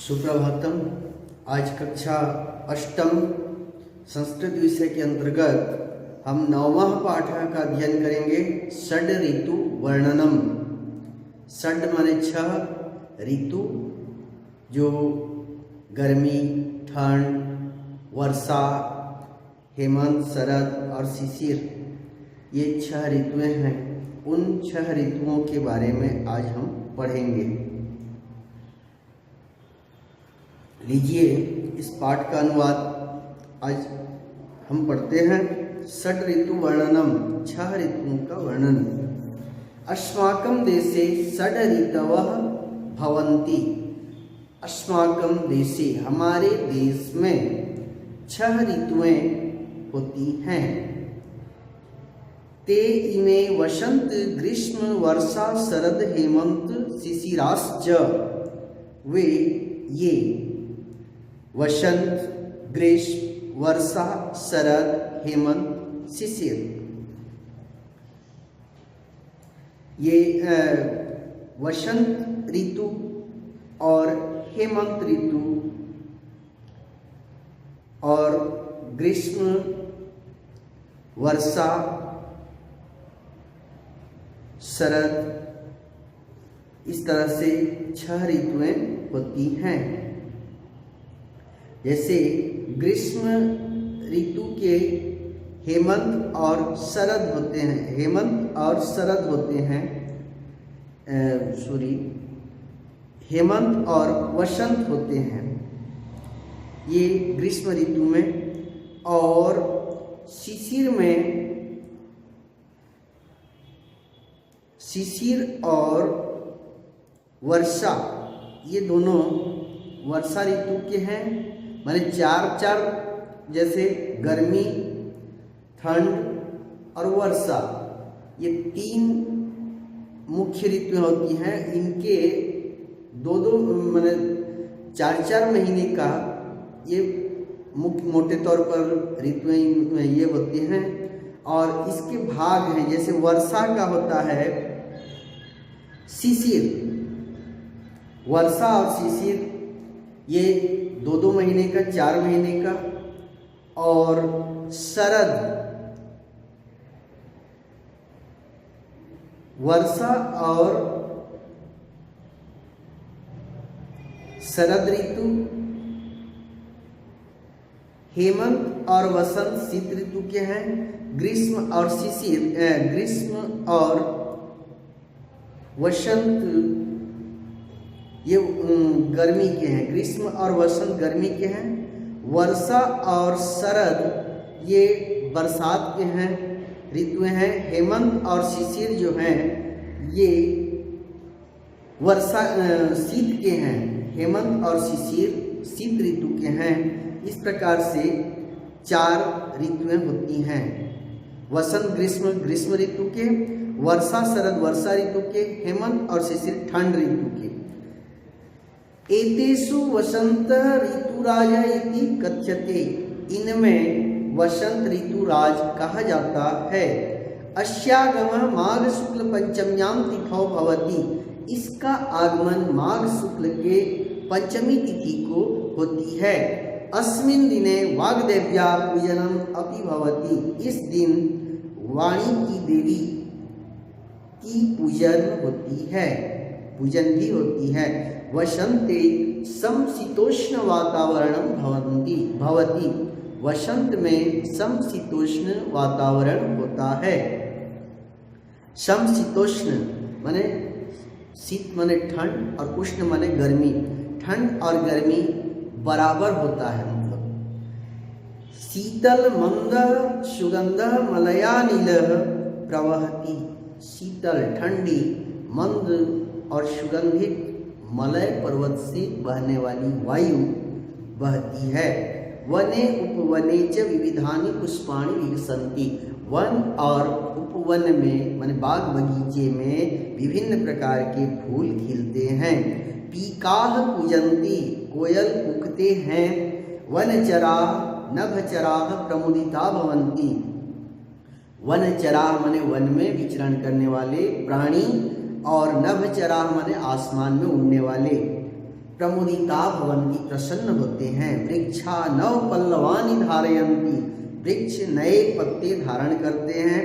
सुप्रभातम। आज कक्षा अष्टम संस्कृत विषय के अंतर्गत हम 9वां पाठ का अध्ययन करेंगे। षड ऋतु वर्णनम। षड माने 6, ऋतु जो गर्मी, ठंड, वर्षा, हेमंत, शरद और शिशिर, ये 6 ऋतुएं हैं। उन 6 ऋतुओं के बारे में आज हम पढ़ेंगे। लीजिए इस पाठ का अनुवाद आज हम पढ़ते हैं। षड ऋतु वर्णनम, 6 ऋतुओं का वर्णन। अस्माकं देशे षड ऋतवः भवन्ति। अस्माकं देशे, हमारे देश में 6 ऋतुएं होती हैं। ते इमे वसंत ग्रीष्म वर्षा शरद हेमंत शिशिराश्च। वे ये वसंत, ग्रीष्म, वर्षा, शरद, हेमंत, शिशिर, ये वसंत ऋतु और हेमंत ऋतु और ग्रीष्म, वर्षा, शरद, इस तरह से 6 ऋतुएं होती हैं। जैसे ग्रीष्म ऋतु के हेमंत और शरद होते हैं, हेमंत और शरद होते हैं, हेमंत और वसंत होते हैं ये ग्रीष्म ऋतु में। और शिशिर में शिशिर और वर्षा, ये दोनों वर्षा ऋतु के हैं। माने 4 जैसे गर्मी, ठंड और वर्षा, ये 3 मुख्य ऋतुएं होती हैं। इनके 2 माने 4 महीने का ये मोटे तौर पर ऋतुएं ये होती हैं। और इसके भाग हैं, जैसे वर्षा का होता है शिशिर। वर्षा और शिशिर ये 2 महीने का, 4 महीने का। और शरद, वर्षा और शरद ऋतु, हेमंत और वसंत शीत ऋतु के हैं। ग्रीष्म और शिशिर, ग्रीष्म और वसंत ये गर्मी के हैं। ग्रीष्म और वसंत गर्मी के हैं। वर्षा और शरद ये बरसात के हैं, ऋतुएं हैं। हेमंत और शिशिर जो हैं ये वर्षा शीत के हैं। हेमंत और शिशिर शीत ऋतु के हैं। इस प्रकार से 4 ऋतुएं होती हैं। वसंत ग्रीष्म ग्रीष्म ऋतु के, वर्षा शरद वर्षा ऋतु के, हेमंत और शिशिर ठंड ऋतु के। एतेषु वसंत ऋतुराज इति कथ्यते। इनमें वसंत ऋतुराज कहा जाता है। अस्यागमः माघ शुक्ल पंचम्यां तिथौ भवति। इसका आगमन माघ शुक्ल के पंचमी तिथि को होती है। अस्मिन् दिने वाग्देव्या पूजनम अपि भवति। इस दिन वाणी की देवी की पूजन होती है, पूजन भी होती है। वसंते समशीतोष्ण वातावरण भवति। वसंत में समशीतोष्ण वातावरण होता है। समशीतोष्ण माने शीत माने ठंड और उष्ण माने गर्मी। ठंड और गर्मी बराबर होता है। मतलब शीतल मंद सुगंध मलयानिल प्रवहति। शीतल ठंडी मंद और सुगंधित मलय पर्वत से बहने वाली वायु बहती है। वने उपवने च विविधानि पुष्पाणि विकसन्ति। वन और उपवन में माने बाग बगीचे में विभिन्न प्रकार के फूल खिलते हैं। पीकाः कूजन्ति, कोयल कूकते हैं। वनचराः नभचराः प्रमुदिता भवन्ति। वनचराः माने वन में विचरण करने वाले प्राणी, और नभचराः माने आसमान में उड़ने वाले। प्रमुदिता भवन्ति, प्रसन्न होते हैं। वृक्षा नव पल्लवानि धारयन्ति, वृक्ष नए पत्ते धारण करते हैं।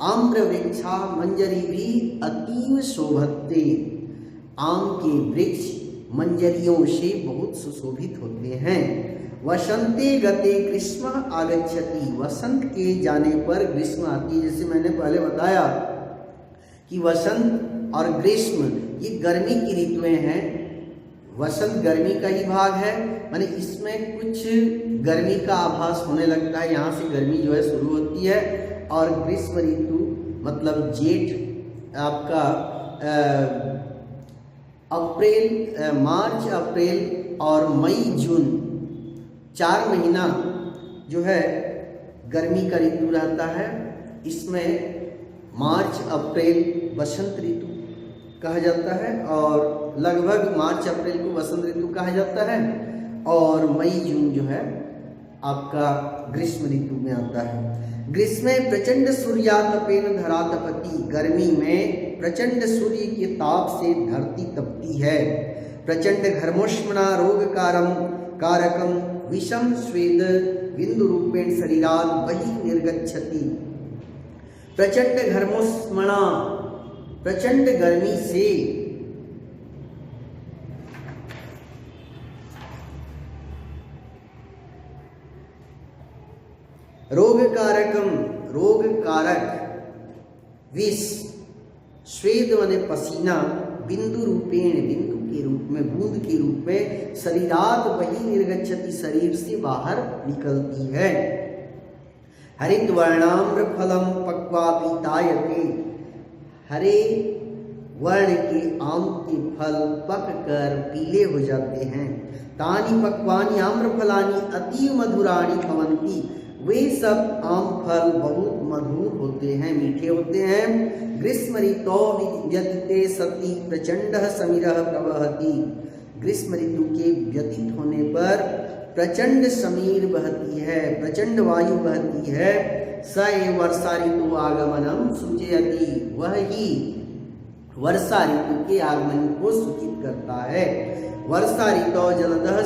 आम्र वृक्षा मंजरी भी अतीव शोभते, आम के वृक्ष मंजरियों से बहुत सुशोभित होते हैं। वसंते गते ग्रीष्म आगच्छति, वसंत के जाने पर ग्रीष्म आती है। जैसे मैंने पहले बताया कि वसंत और ग्रीष्म ये गर्मी की ऋतुएं हैं। वसंत गर्मी का ही भाग है, माने इसमें कुछ गर्मी का आभास होने लगता है, यहाँ से गर्मी जो है शुरू होती है। और ग्रीष्म ऋतु मतलब जेठ आपका अप्रैल, मार्च अप्रैल और मई जून 4 महीना जो है गर्मी का ऋतु रहता है। इसमें मार्च अप्रैल वसंत ऋतु कहा जाता है और लगभग मार्च अप्रैल को वसंत ऋतु कहा जाता है और मई जून जो है आपका ग्रीष्म ऋतु में आता है। ग्रीष्मे प्रचंड सूर्यातपेन धरा तपति, गर्मी में प्रचंड सूर्य के ताप से धरती तपती है। प्रचंड घर्मोष्मणा रोग कारकम विषम स्वेद बिंदु रूपेण शरीरात बहि निर्गच्छति। प्रचंड घर्मोष्मणा, प्रचंड गर्मी से रोग कारकम, रोग कारक विष, स्वेद माने पसीना, बिंदु रूपेण, बिंदु के रूप में, बूंद के रूप में, शरीरात बहि निर्गच्छति, शरीर से बाहर निकलती है। हरित वर्णाम्र फलम पक्वा पीतायते, हरे वर्ण के आम के फल पक कर पीले हो जाते हैं। तानि पक्वानि आम्र फलानि अतीव मधुराणि भवन्ति, वे सब आम फल बहुत मधुर होते हैं, मीठे होते हैं। ग्रीष्म ऋतौ व्यतीते सति प्रचंड समीरः प्रवहति, ग्रीष्म ऋतु के व्यतीत होने पर प्रचंड समीर बहती है, प्रचंड वायु बहती है। स एव वर्षा ऋतु आगमनम सूचयति, वह ही वर्षा ऋतु के आगमन को सूचित करता है। वर्षा ऋतौ जलदः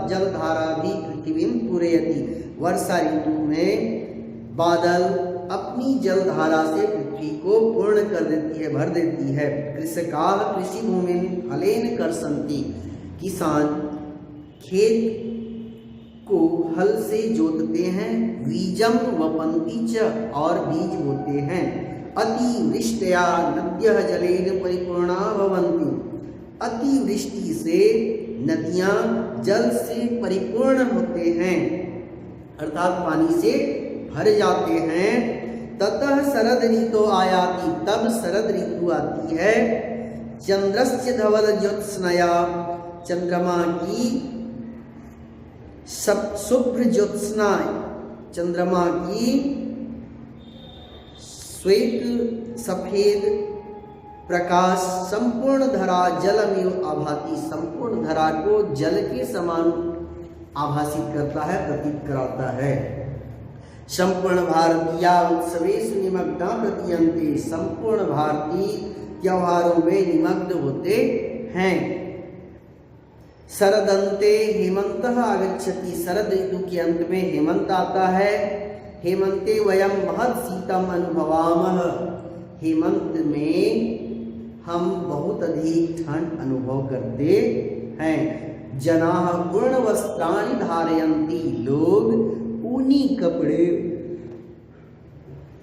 जलधारा भी पृथ्वीं पूरयति, वर्षा ऋतु में बादल अपनी जलधारा से पृथ्वी को पूर्ण कर देती है, भर देती है। कृषकाः कृषि भूमिं हलेन कर्षन्ति, किसान खेत को हल से जोतते हैं। बीजम वपन्ति च, और बीज बोते हैं। अतिवृष्ट्या नद्यः जलेन परिपूर्णा भवन्ति, अतिवृष्टि से नदियां जल से परिपूर्ण होते हैं, अर्थात पानी से भर जाते हैं। ततः शरद ऋतु आयाति, तब शरद ऋतु आती है। चंद्रस्य धवल ज्योत्स्नया, चंद्रमा की शुभ्र ज्योत्स्ना, चंद्रमा की श्वेत सफेद प्रकाश संपूर्ण धरा जलमेव आभाति, संपूर्ण धरा को जल के समान आभासित करता है, प्रतीत कराता है। संपूर्ण भारतीय उत्सवेषु निमग्ना प्रतीयन्ते, संपूर्ण भारतीय त्योहारों में निमग्न होते हैं। शरदंते हेमंतः आगच्छति, शरद ऋतु के अंत में हेमंत आता है। हेमंते वयं महत् शीतम अनुभवामः, हेमंत में हम बहुत अधिक ठंड अनुभव करते हैं। जनाः पूर्ण वस्त्राणि धारयन्ति, लोग ऊनी कपड़े,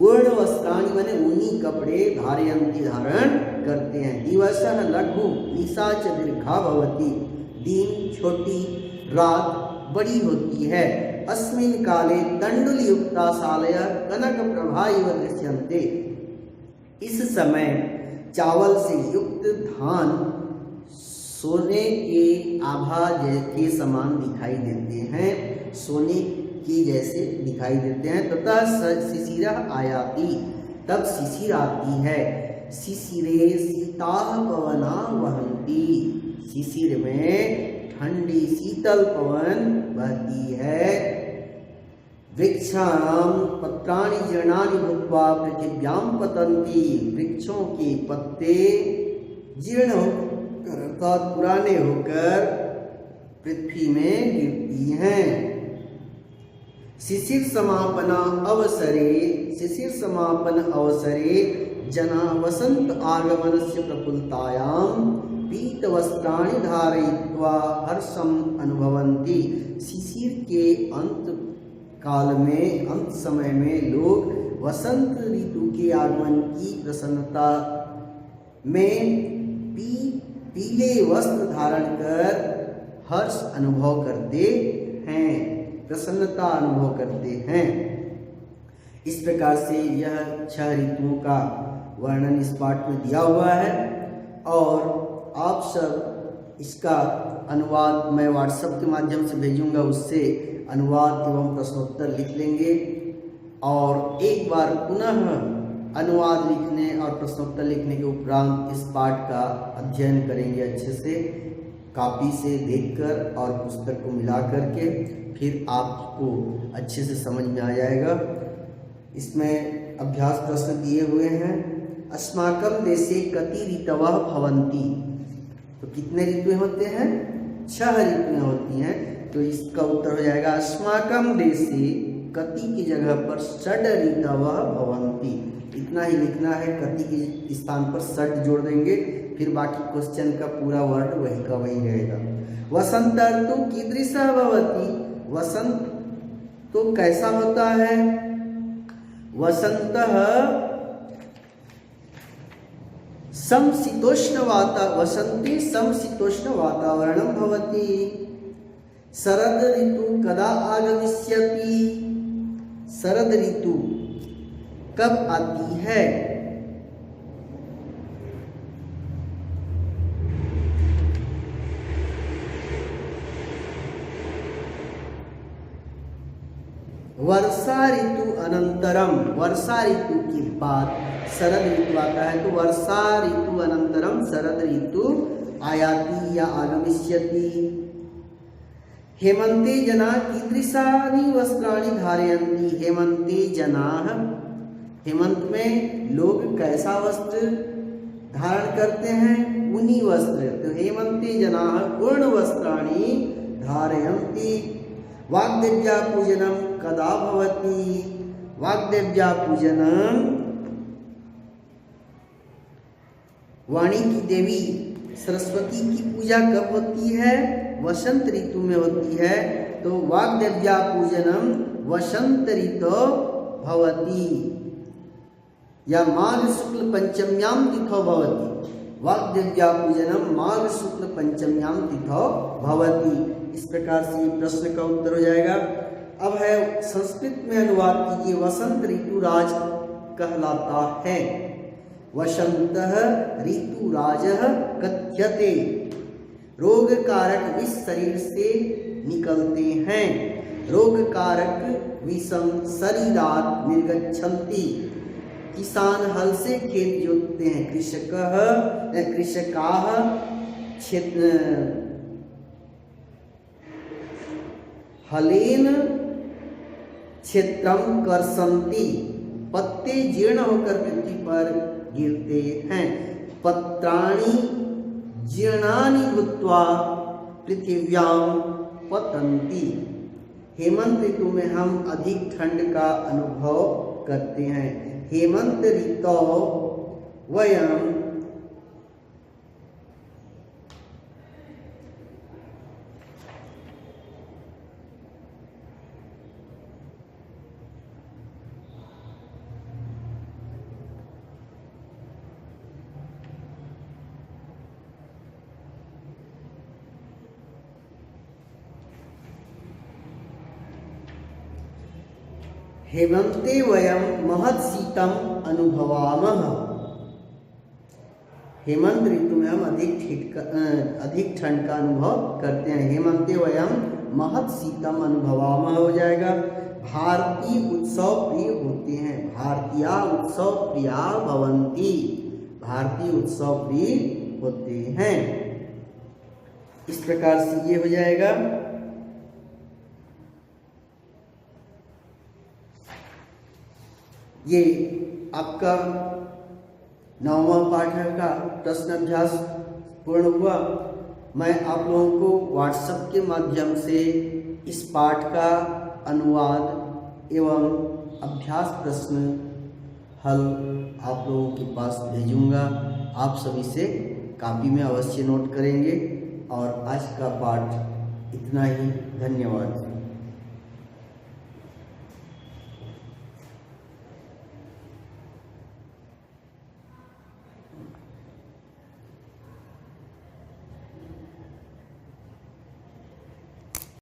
पूर्ण वस्त्राणि माने ऊनी कपड़े, धारयन्ति धारण करते हैं। दिवसः लघु निशा च दीर्घा भवति, दिन छोटी रात बड़ी होती है। अस्मिन् काले तण्डुलयुक्ता शालयः कनक प्रभा इव दृश्यन्ते, इस समय चावल से युक्त धान सोने के आभा के समान दिखाई देते हैं, सोने के जैसे दिखाई देते हैं। तथा शिशिरः आयाति, तब शिशिर आती है। शिशिरे शीताः पवना वहन्ति, शिशिर में ठंडी शीतल पवन बहती है। वृक्षाणां पत्राणि जीर्णानि भूत्वा पृथिव्यां पतन्ति, वृक्षों के पत्ते जीर्ण होकर अर्थात पुराने होकर पृथ्वी में गिरती हैं। शिशिर समापन अवसरे जना वसंत आगमनस्य प्रफुल्लतायां पीतवस्त्राणि धारयित्वा हर्षम अनुभवन्ति। शिशिर के अंत समय में लोग वसंत ऋतु के आगमन की प्रसन्नता में पीले वस्त्र धारण कर हर्ष अनुभव करते हैं, प्रसन्नता अनुभव करते हैं। इस प्रकार से यह 6 ऋतुओं का वर्णन इस पाठ में दिया हुआ है और आप सब इसका अनुवाद मैं व्हाट्सएप के माध्यम से भेजूंगा, उससे अनुवाद एवं प्रश्नोत्तर लिख लेंगे और एक बार पुनः अनुवाद लिखने और प्रश्नोत्तर लिखने के उपरांत इस पाठ का अध्ययन करेंगे अच्छे से, कॉपी से देखकर और पुस्तक को मिला करके, फिर आपको अच्छे से समझ में आ जाएगा। इसमें अभ्यास प्रश्न दिए हुए हैं। अस्माकं देशे कति ऋतवः भवन्ति, तो कितने ऋतुएं होते हैं? 6 ऋतुएं होती हैं। तो इसका उत्तर हो जाएगा अस्माकं देशे कति की जगह पर षड् ऋतवः भवन्ति, इतना ही लिखना है। कति के स्थान पर षड् जोड़ देंगे, फिर बाकी क्वेश्चन का पूरा वर्ड वही का वही रहेगा। वसंत ऋतु कीदृशः भवति, वसंत तो कैसा होता है? वसंतः वसंते समशीतोष्ण वातावरणं भवति। शरद ऋतु कदा आगमिष्यति, शरद ऋतु कब आती है? वर्षा ऋतु अनंतरम, वर्षा ऋतु के बाद शरद ऋतु आता है, तो वर्षा ऋतु अनंतरम शरद ऋतु आयाति या आगमिष्यति। हेमंते जना कीदृशानि वस्त्राणि धारयन्ति, हेमंते जनाः, हेमंत में लोग कैसा वस्त्र धारण करते हैं? ऊनी वस्त्र। तो हेमंते जनाः पूर्ण वस्त्राणि धारयन्ति। वाग्देव्या पूजनम कदा भवति, वाग्देव्या पूजनम, वाणी की देवी सरस्वती की पूजा कब होती है? वसंत ऋतु में होती है। तो वाग्देव्या पूजनम वसंत ऋतु भवति या माघ शुक्ल पंचम्यां तिथौ भवति। वाग्देव्या पूजनम माघ शुक्ल पंचम्यां तिथौ भवति। इस प्रकार से ये प्रश्न का उत्तर हो जाएगा। अब है संस्कृत में अनुवाद कीजिए। वसंत ऋतुराज कहलाता है। वसंतः ऋतुराजः कथ्यते। रोग कारक विष शरीर से निकलते हैं। रोग कारक विषम शरीरात् निर्गच्छन्ति। किसान हल से खेत जोतते हैं। कृषकाः हलेन क्षेत्रम कर्षन्ति। पत्ते जीर्ण होकर पृथ्वी पर गिरते हैं। पत्राणि जीर्णानि भूत्वा पृथिव्यां पतन्ति। हेमंत ऋतु में हम अधिक ठंड का अनुभव करते हैं। हेमंत ऋतौ वयं हेमंते वयं महत् शीतम अनुभवामः। हेमंत ऋतु में हम अधिक ठंड का अनुभव करते हैं। हेमंते वयं महत् शीतम अनुभवामः हो जाएगा। भारतीय उत्सव प्रिय होते हैं। भारतीय उत्सव प्रिया भवन्ति। भारतीय उत्सव प्रिय होते हैं। इस प्रकार से ये हो जाएगा। ये आपका 9वां पाठ का प्रश्न अभ्यास पूर्ण हुआ। मैं आप लोगों को व्हाट्सएप के माध्यम से इस पाठ का अनुवाद एवं अभ्यास प्रश्न हल आप लोगों के पास भेजूंगा। आप सभी से कॉपी में अवश्य नोट करेंगे। और आज का पाठ इतना ही। धन्यवाद।